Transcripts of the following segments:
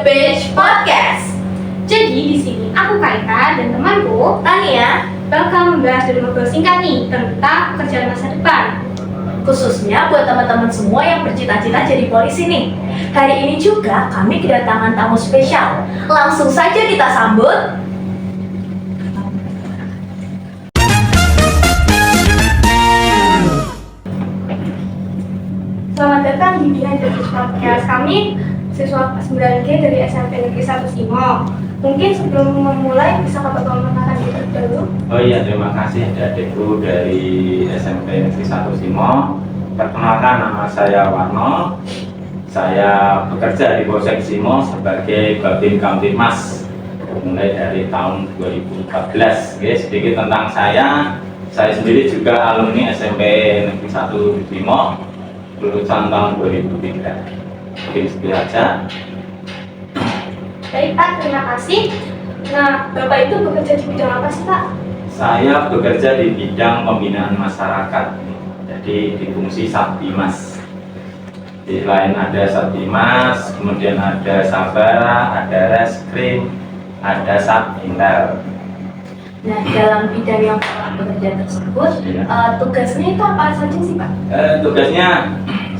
The Bench Podcast. Jadi di sini aku Kaita dan temanku Tania, bakal membahas dari ngobrol singkat nih tentang pekerjaan masa depan. khususnya buat teman-teman semua yang bercita-cita jadi polisi nih. Hari ini juga kami kedatangan tamu spesial. Langsung saja kita sambut. Selamat datang di Behind the Bench Podcast. Kami siswa kelas 9G dari SMP Negeri 1 Simo. Mungkin sebelum memulai bisa Bapak memperkenalkan diri dulu. Oh iya, terima kasih adikku dari SMP Negeri 1 Simo. Perkenalkan, nama saya Warno. Saya bekerja di Polsek Simo sebagai Babin Kamtibmas mulai dari tahun 2014. Oke, sedikit tentang saya. Saya sendiri juga alumni SMP Negeri 1 Simo, lulusan tahun 2003. Mungkin segitu aja. Baik Pak, terima kasih. Nah, Bapak itu bekerja di bidang apa sih Pak? Saya bekerja di bidang pembinaan masyarakat, jadi di fungsi Satbimas. Di lain ada Satbimas, kemudian ada Sabara, ada Reskrim, ada Satintel. Nah, dalam bidang yang Bapak bekerja tersebut, tugasnya itu apa saja sih Pak? Tugasnya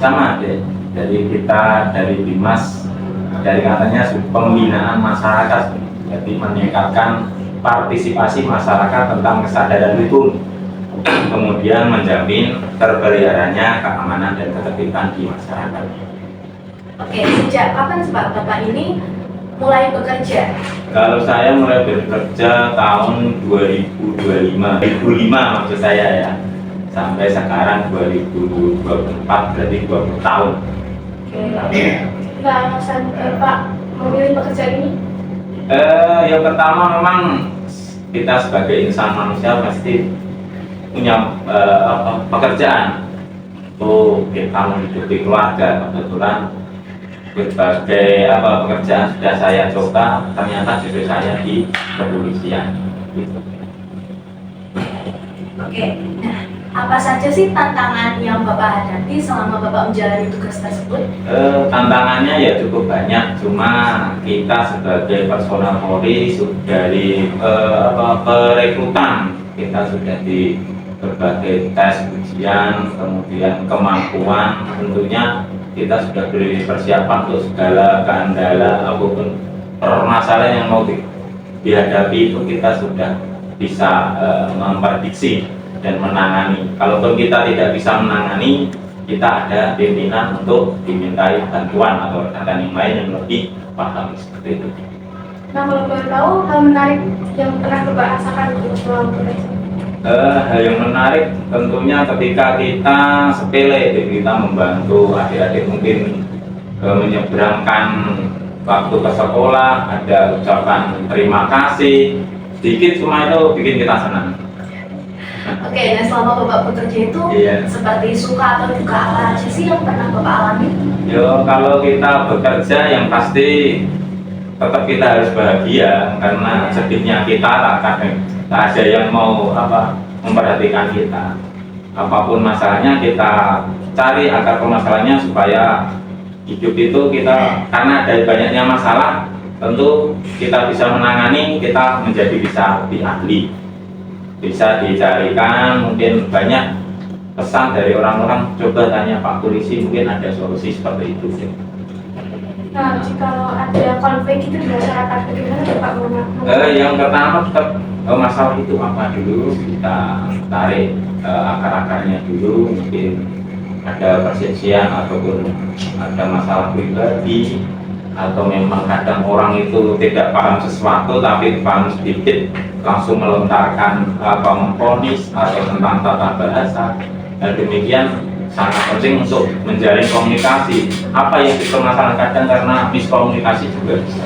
sama deh. Jadi kita dari Bimas, dari katanya pembinaan masyarakat, jadi meningkatkan partisipasi masyarakat tentang kesadaran hukum, kemudian menjamin terpeliharanya keamanan dan ketertiban di masyarakat. Oke, sejak kapan sih Pak Bapak ini mulai bekerja? Kalau saya mulai bekerja tahun 2005 maksud saya ya, sampai sekarang 2024, berarti 20 tahun. Oke. Nah, alasan Bapak memilih pekerjaan ini? Yang pertama memang kita sebagai insan manusia pasti punya pekerjaan untuk kita menghidupi keluarga. Kebetulan berbagai pekerjaan sudah saya coba, ternyata justru saya di kepolisian. Gitu. Oke, nah apa saja sih tantangan yang Bapak hadapi selama Bapak menjalani tugas tersebut? Tantangannya ya cukup banyak, cuma kita sebagai personal Polri dari perekrutan kita sudah di berbagai tes ujian, kemudian kemampuan, tentunya kita sudah beri persiapan untuk segala kendala apapun permasalahan yang mau dihadapi itu kita sudah bisa memprediksi dan menangani. Kalaupun kita tidak bisa menangani, kita ada pimpinan untuk dimintai bantuan atau rekan yang lain yang lebih paham seperti itu. Nah, kalau boleh tahu hal menarik yang pernah Bapak rasakan selama bekerja? Hal yang menarik tentunya ketika kita sepele, jadi kita membantu adik-adik mungkin menyeberangkan waktu ke sekolah, ada ucapan terima kasih, sedikit cuma itu bikin kita senang. Oke, nah selama Bapak bekerja itu seperti suka atau duka apa aja sih yang pernah Bapak alami? Yo, kalau kita bekerja yang pasti tetap kita harus bahagia karena sedihnya kita tak ada yang mau memperhatikan kita. Apapun masalahnya kita cari akar permasalahannya supaya hidup itu kita, karena dari banyaknya masalah tentu kita bisa menangani, kita menjadi bisa lebih ahli, bisa dicarikan. Mungkin banyak pesan dari orang-orang, coba tanya Pak Polisi, mungkin ada solusi seperti itu. Nah, jika ada konflik itu di masyarakat, bagaimana Bapak Yang pertama tetap masalah itu apa dulu, kita tarik akar-akarnya dulu. Mungkin ada perselisihan ataupun ada masalah pribadi, atau memang kadang orang itu tidak paham sesuatu tapi paham sedikit langsung melontarkan memponis atau tentang tata bahasa. Dan demikian sangat penting untuk menjalin komunikasi. Apa yang dipermasalahkan kadang karena miskomunikasi juga bisa.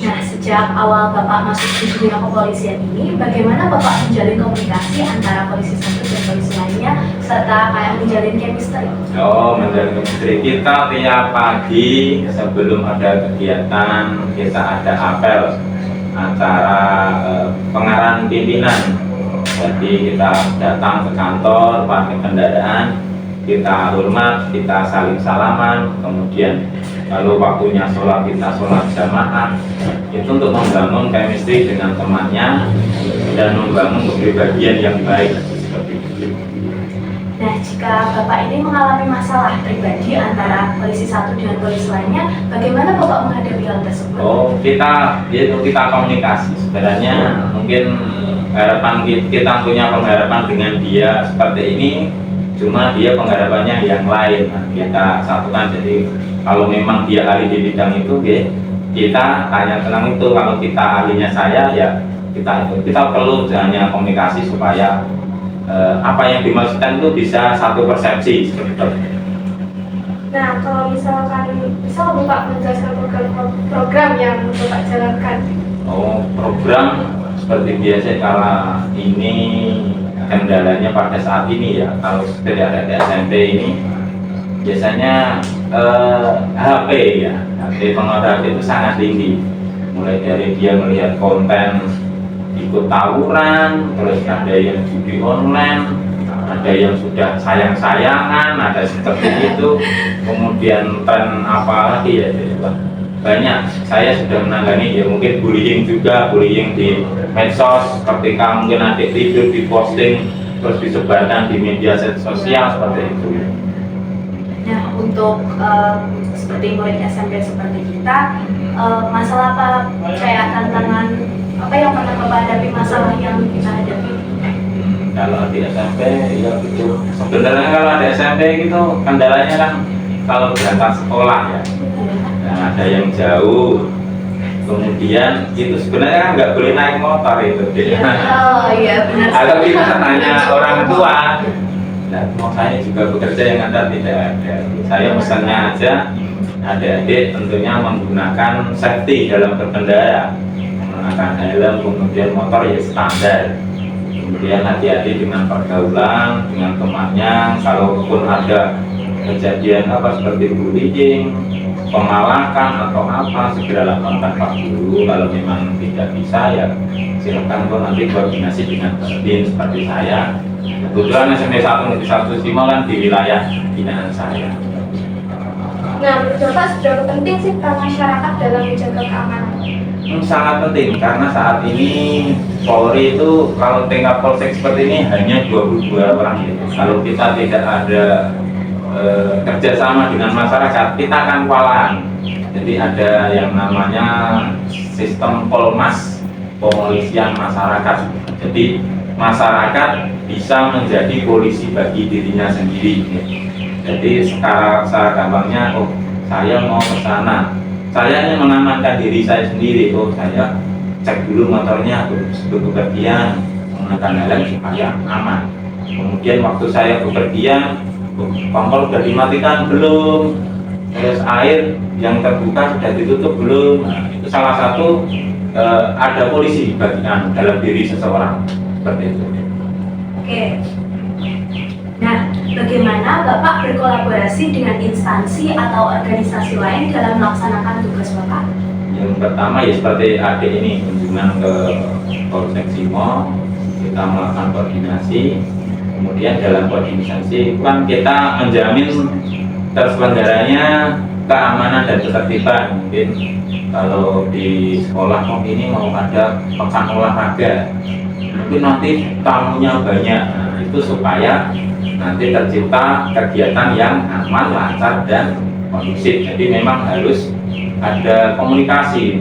Nah, sejak awal Bapak masuk di dunia kepolisian ini, bagaimana Bapak menjalin komunikasi antara polisi satu dan polisi lainnya, serta kayak menjalin chemistry? Menjalin chemistry, kita tiap pagi sebelum ada kegiatan kita ada apel acara pengarahan pimpinan. Jadi kita datang ke kantor, parkir kendaraan, kita hormat, kita saling salaman, kemudian Kalau waktunya sholat kita sholat jamaah, itu untuk membangun chemistry dengan temannya dan membangun kepribadian yang baik seperti itu. Nah, jika Bapak ini mengalami masalah pribadi antara polisi satu dengan polisi lainnya, bagaimana Bapak menghadapi hal tersebut? Oh, kita komunikasi. Sebenarnya mungkin harapan kita punya pengharapan dengan dia seperti ini, cuma dia pengharapannya yang lain. Nah, kita satukan. Jadi kalau memang dia ahli di bidang itu, kita hanya tenang itu. Kalau kita ahlinya saya, ya kita perlu hanya komunikasi supaya apa yang dimaksudkan itu bisa satu persepsi seperti itu. Nah, kalau misalkan bisa Bapak menjelaskan program yang Bapak jalankan? Oh, program seperti biasa kalau ini kendalanya pada saat ini ya, kalau tidak ada SMP ini biasanya HP ya, HP pengaruh itu sangat tinggi. Mulai dari dia melihat konten ikut tawuran, terus ada yang judi online, ada yang sudah sayang-sayangan, ada seperti itu. Kemudian tren apa lagi ya, banyak. Saya sudah menangani ya, mungkin bullying juga, bullying di medsos, ketika mungkin adik tidur di posting terus disebarkan di media sosial seperti itu. Nah, untuk seperti murid SMP seperti kita, masalah apa kayak tantangan apa yang pernah Bapak hadapi, masalah yang kita hadapi? Kalau di SMP ya gitu. Sebenarnya kalau di SMP gitu kendalanya kan kalau berangkat sekolah ya. Nah, ada yang jauh. Kemudian itu sebenarnya kan nggak boleh naik motor itu. Oh iya benar. Kalau kita nanya orang tua, nah, mau saya juga bekerja yang ada tidak ada. Saya pesannya aja adik-adik tentunya menggunakan safety dalam berkendara, menggunakan helm, kemudian motor ya standar. Kemudian hati-hati dengan pergaulan, dengan temannya. Kalaupun ada kejadian apa seperti bullying, pengalakan atau apa, segera laporkan Pak Guru. Kalau memang tidak bisa ya silakan kok nanti koordinasi dengan Babin seperti saya. Kebetulan SMP 1 Negeri 1 Simo kan di wilayah binaan saya. Nah, menurut Bapak seberapa penting sih peran masyarakat dalam menjaga keamanan? Sangat penting karena saat ini Polri itu kalau tingkat polsek seperti ini hanya 22 orang gitu. Kalau kita tidak ada kerjasama dengan masyarakat, kita akan kewalahan. Jadi ada yang namanya sistem Polmas, Pemolisian Masyarakat. Jadi masyarakat bisa menjadi polisi bagi dirinya sendiri. Jadi secara gampangnya, oh saya mau ke sana, saya hanya mengamankan diri saya sendiri. Oh saya cek dulu motornya sebelum bepergian, menggunakan helm supaya aman. Kemudian waktu saya bepergian, kompor sudah dimatikan belum, terus air yang terbuka sudah ditutup belum. Nah, itu salah satu ada polisi bagian dalam diri seseorang seperti itu. Oke. Nah, bagaimana Bapak berkolaborasi dengan instansi atau organisasi lain dalam melaksanakan tugas Bapak? Yang pertama ya seperti adik ini kunjungan ke Polsek Simo, kita melakukan koordinasi. Kemudian dalam koordinasi kan kita menjamin terselenggaranya keamanan dan ketertiban. Mungkin kalau di sekolah ini mau ada pekan olahraga, mungkin nanti tamunya banyak. Nah, itu supaya nanti tercipta kegiatan yang aman, lancar, dan kondusif. Jadi memang harus ada komunikasi.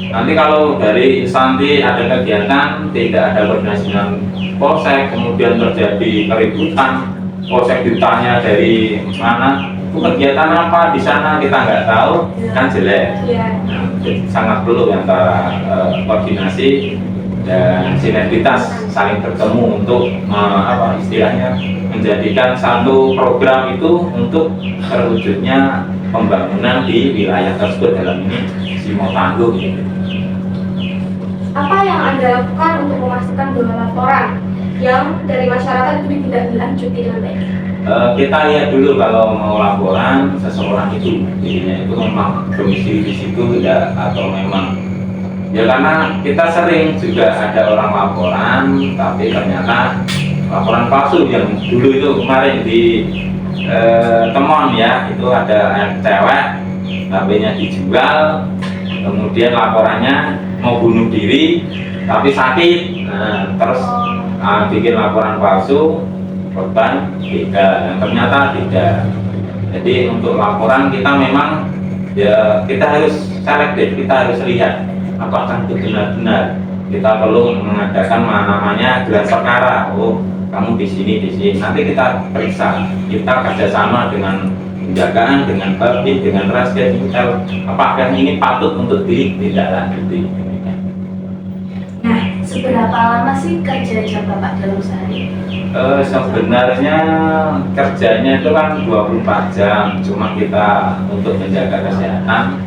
Nanti kalau dari instansi ada kegiatan tidak ada koordinasi dengan polsek, kemudian terjadi keributan, polsek ditanya dari mana, itu kegiatan apa di sana kita nggak tahu, kan jelek. Nah, sangat perlu antara koordinasi dan sinergitas saling bertemu untuk istilahnya menjadikan satu program itu untuk terwujudnya pembangunan di wilayah tersebut, dalam ini Simo Tangguh gitu. Apa yang Anda lakukan untuk memastikan bahwa laporan yang dari masyarakat itu tidak dilanjuti dengan baik? Kita lihat dulu kalau mau laporan seseorang itu dirinya itu memang domisili di situ tidak, atau memang ya karena kita sering juga ada orang laporan tapi ternyata laporan palsu. Yang dulu itu kemarin di Temon ya, itu ada cewek HP-nya dijual, kemudian laporannya mau bunuh diri tapi sakit, terus bikin laporan palsu, korban tidak, ternyata tidak. Jadi untuk laporan kita memang ya kita harus selektif, kita harus lihat apakah itu benar-benar. Kita perlu mengadakan namanya gelar perkara. Oh, kamu di sini. Nanti kita periksa. Kita kerjasama dengan penjagaan, dengan babin, dengan rasket, apakah ini patut untuk ditindaklanjuti. Nah, seberapa lama sih kerja jam Bapak dalam sehari? Sebenarnya kerjanya itu kan 24 jam, cuma kita untuk menjaga kesehatan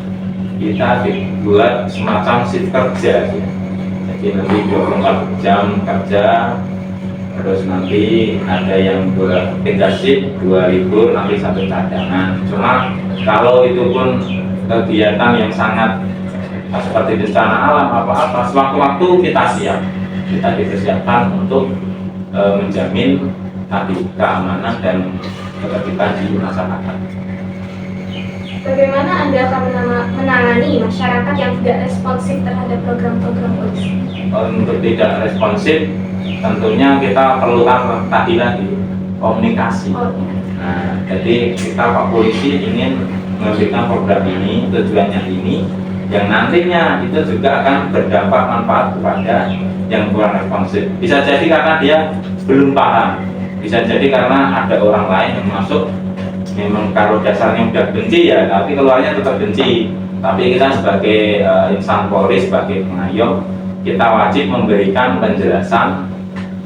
kita dibuat semacam shift kerja ya. Jadi nanti 24 jam kerja, terus nanti ada yang 3 shift, 2 libur, nanti 1 cadangan. Cuma kalau itu pun kegiatan yang sangat seperti bencana alam apa-apa, sewaktu-waktu kita siap, kita dipersiapkan untuk menjamin tadi keamanan dan ketertiban di masyarakat. Bagaimana Anda akan menangani masyarakat yang tidak responsif terhadap program-program polisi? Untuk tidak responsif, tentunya kita perlukan tadi komunikasi. Nah, jadi kita Pak Polisi ingin memberikan program ini, tujuannya ini, yang nantinya itu juga akan berdampak manfaat kepada yang kurang responsif. Bisa jadi karena dia belum paham, bisa jadi karena ada orang lain yang masuk. Memang kalau dasarnya udah benci ya, tapi keluarnya tetap benci. Tapi kita sebagai insan Polri, sebagai pengayom, kita wajib memberikan penjelasan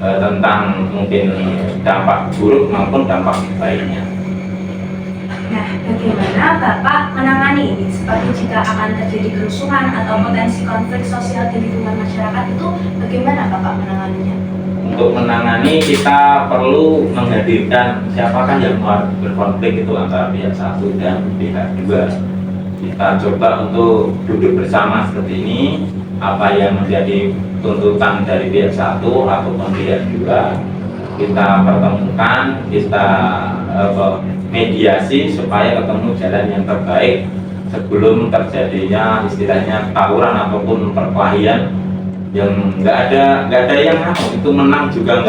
tentang mungkin dampak buruk maupun dampak baiknya. Nah, bagaimana Bapak menangani ini? Seperti jika akan terjadi kerusuhan atau potensi konflik sosial di lingkungan masyarakat itu, bagaimana Bapak menanganinya? Untuk menangani kita perlu menghadirkan siapakah yang mau berkonflik itu antara pihak satu dan pihak dua. Kita coba untuk duduk bersama seperti ini, apa yang menjadi tuntutan dari pihak satu ataupun pihak dua, kita pertemukan, kita mediasi supaya ketemu jalan yang terbaik sebelum terjadinya istilahnya tawuran ataupun perkelahian yang nggak ada yang itu menang juga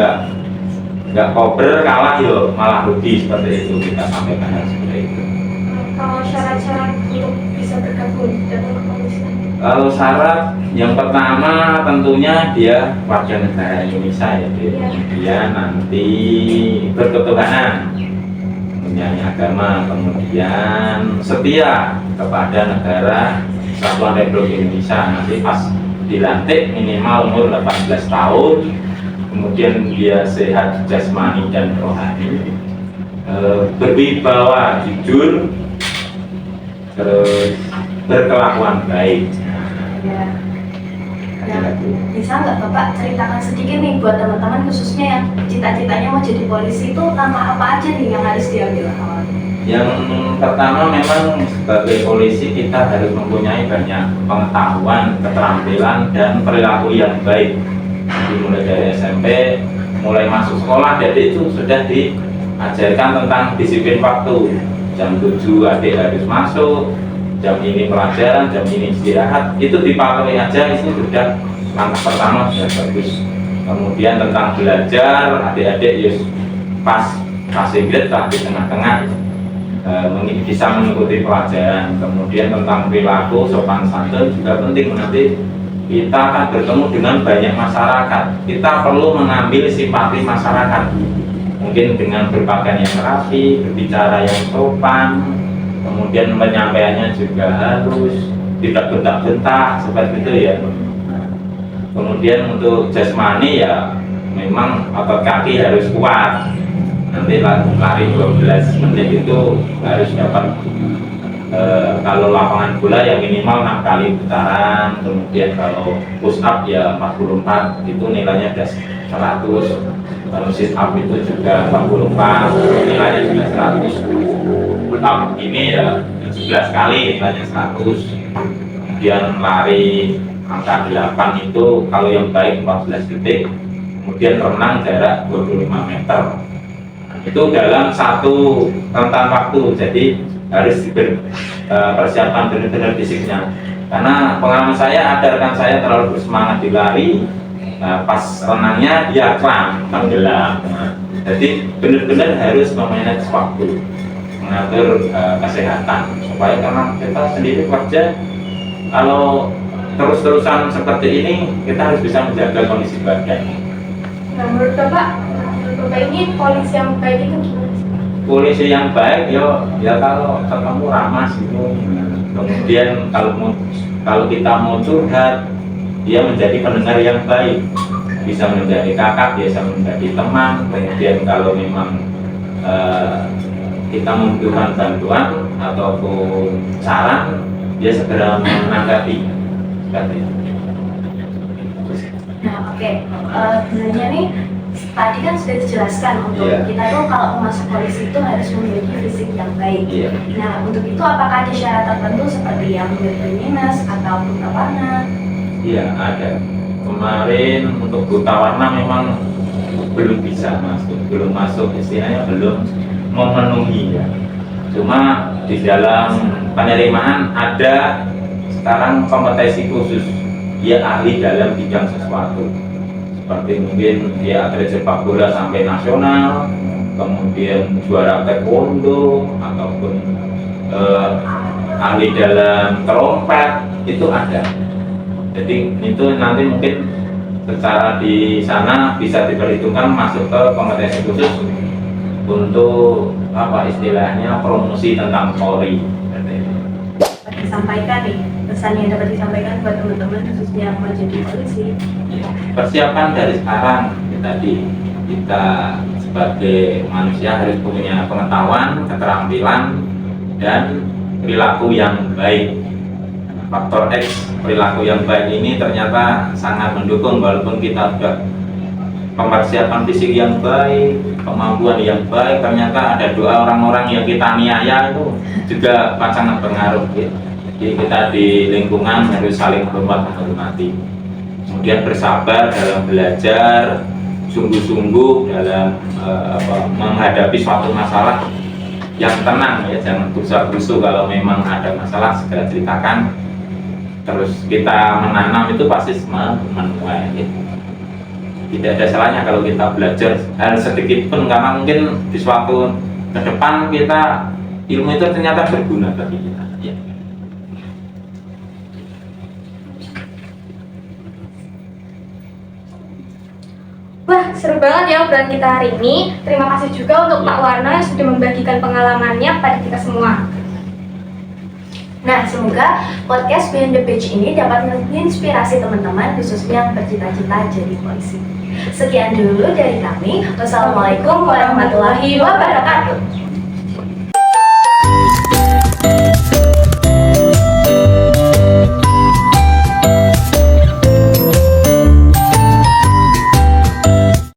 nggak kober, kalah yo malah rugi, seperti itu kita sampaikan seperti itu. Kalau syarat-syarat untuk bisa bergabung dalam kepolisian? Kalau syarat yang pertama tentunya dia warga negara Indonesia ya, dia nanti berketuhanan, mempunyai agama, kemudian setia kepada negara Kesatuan Republik Indonesia. Nanti pas dilantik minimal umur 18 tahun, kemudian dia sehat jasmani dan rohani, berwibawa, jujur, terus berkelakuan baik. Ya. Nah, bisa nggak Bapak ceritakan sedikit nih buat teman-teman khususnya yang cita-citanya mau jadi polisi itu langkah apa aja nih yang harus diambil awalnya? Yang pertama memang sebagai polisi kita harus mempunyai banyak pengetahuan, keterampilan, dan perilaku yang baik. Mulai dari SMP, mulai masuk sekolah, jadi itu sudah diajarkan tentang disiplin waktu. Jam 7 adik harus masuk, jam ini pelajaran, jam ini istirahat, itu dipatuhi aja, itu sudah langkah pertama sudah bagus. Kemudian tentang belajar, adik-adik yus pas grade lah di tengah-tengah, bisa mengikuti pelajaran. Kemudian tentang perilaku sopan santun juga penting. Nanti kita akan bertemu dengan banyak masyarakat, kita perlu mengambil simpati masyarakat, mungkin dengan berpakaian yang rapi, berbicara yang sopan, kemudian penyampaiannya juga harus tidak bentak-bentak seperti itu ya. Kemudian untuk jasmani ya memang otot kaki harus kuat. Nanti lari 12 menit itu harus dapat kalau lapangan bola ya minimal 6 kali putaran. Kemudian kalau push up ya 44, itu nilainya sudah 100. Kalau sit up itu juga 44, nilainya juga 100. Push up ini ya 11 kali, nilainya 100. Kemudian lari angka 8 itu kalau yang baik 14 detik. Kemudian renang jarak 25 meter. Itu dalam satu rentan waktu. Jadi harus persiapan benar-benar fisiknya. Karena pengalaman saya ada rekan saya terlalu bersemangat di lari, pas renangnya dia kram, tenggelam. Jadi benar-benar harus memanage waktu, mengatur kesehatan supaya karena kita sendiri kerja kalau terus-terusan seperti ini kita harus bisa menjaga kondisi badan. Nah, menurut Bapak ini polisi yang baik itu gimana sih? Polisi yang baik ya kalau ketemu ramah gitu. Kemudian kalau kita mau curhat dia menjadi pendengar yang baik, bisa menjadi kakak, bisa menjadi teman. Kemudian kalau memang kita membutuhkan bantuan ataupun saran, dia segera menanggapi. Seperti itu. Nah, oke. Sebenarnya nih tadi kan sudah dijelaskan untuk Iya. kita tuh kalau masuk polisi itu harus memiliki fisik yang baik. Iya. Nah, untuk itu apakah ada syarat tertentu seperti yang minus ataupun buta warna? Iya, ada. Kemarin untuk buta warna memang belum bisa masuk, belum masuk istilahnya belum memenuhi ya. Cuma di dalam penerimaan ada sekarang kompetensi khusus, dia ahli dalam bidang sesuatu. Seperti mungkin dia atlet sepak bola sampai nasional, kemudian juara taekwondo ataupun ahli dalam trompet itu ada. Jadi itu nanti mungkin secara di sana bisa diperhitungkan masuk ke kompetensi khusus untuk apa istilahnya promosi tentang Polri. Dapat disampaikan nih pesan yang dapat disampaikan buat teman-teman khususnya yang mau jadi polisi. Persiapan dari sekarang tadi kita sebagai manusia harus punya pengetahuan, keterampilan, dan perilaku yang baik. Faktor X perilaku yang baik ini ternyata sangat mendukung walaupun kita sudah persiapan fisik yang baik, kemampuan yang baik, ternyata ada doa orang-orang yang kita niaya itu juga sangat berpengaruh. Jadi kita di lingkungan harus saling hormat menghormati. Kemudian bersabar dalam belajar, sungguh-sungguh dalam menghadapi suatu masalah yang tenang ya, jangan busa-busu. Kalau memang ada masalah segera ceritakan. Terus kita menanam itu pasti menuai. Ya. Tidak ada salahnya kalau kita belajar hal sedikit pun, karena mungkin di suatu ke depan kita ilmu itu ternyata berguna bagi kita. Ya. Wah, seru banget ya obrolan kita hari ini. Terima kasih juga untuk Pak Warno yang sudah membagikan pengalamannya pada kita semua. Nah, semoga podcast Beyond the Page ini dapat menginspirasi teman-teman khususnya yang bercita-cita jadi polisi. Sekian dulu dari kami. Wassalamualaikum warahmatullahi wabarakatuh.